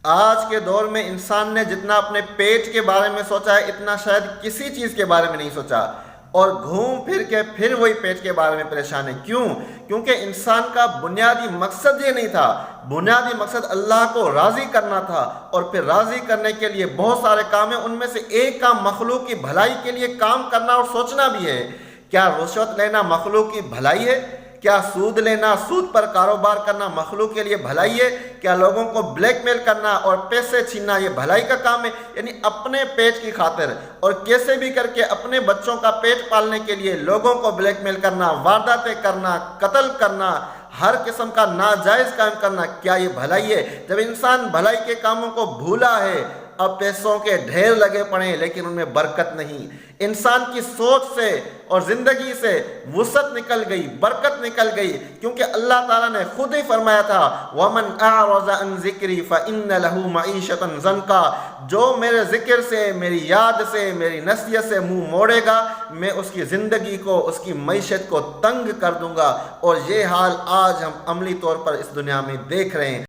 آج کے دور میں انسان نے جتنا اپنے پیٹ کے بارے میں سوچا ہے اتنا شاید کسی چیز کے بارے میں نہیں سوچا، اور گھوم پھر کے پھر وہی پیٹ کے بارے میں پریشان ہے۔ کیوں؟ کیونکہ انسان کا بنیادی مقصد یہ نہیں تھا، بنیادی مقصد اللہ کو راضی کرنا تھا، اور پھر راضی کرنے کے لیے بہت سارے کام ہیں، ان میں سے ایک کام مخلوق کی بھلائی کے لیے کام کرنا اور سوچنا بھی ہے۔ کیا رشوت لینا مخلوق کی بھلائی ہے؟ کیا سود لینا، سود پر کاروبار کرنا مخلوق کے لیے بھلائی ہے؟ کیا لوگوں کو بلیک میل کرنا اور پیسے چھیننا یہ بھلائی کا کام ہے؟ یعنی اپنے پیٹ کی خاطر اور کیسے بھی کر کے اپنے بچوں کا پیٹ پالنے کے لیے لوگوں کو بلیک میل کرنا، وارداتیں کرنا، قتل کرنا، ہر قسم کا ناجائز کام کرنا، کیا یہ بھلائی ہے؟ جب انسان بھلائی کے کاموں کو بھولا ہے، اب پیسوں کے ڈھیر لگے پڑے ہیں لیکن ان میں برکت نہیں۔ انسان کی سوچ سے اور زندگی سے وسعت نکل گئی، برکت نکل گئی، کیونکہ اللہ تعالیٰ نے خود ہی فرمایا تھا وَمَنْ أَعْرَضَ عَنْ ذِكْرِي فَإِنَّ لَهُ مَعِيشَةً ضَنْكًا، جو میرے ذکر سے، میری یاد سے، میری نصیحت سے منہ موڑے گا، میں اس کی زندگی کو، اس کی معیشت کو تنگ کر دوں گا۔ اور یہ حال آج ہم عملی طور پر اس دنیا میں دیکھ رہے ہیں۔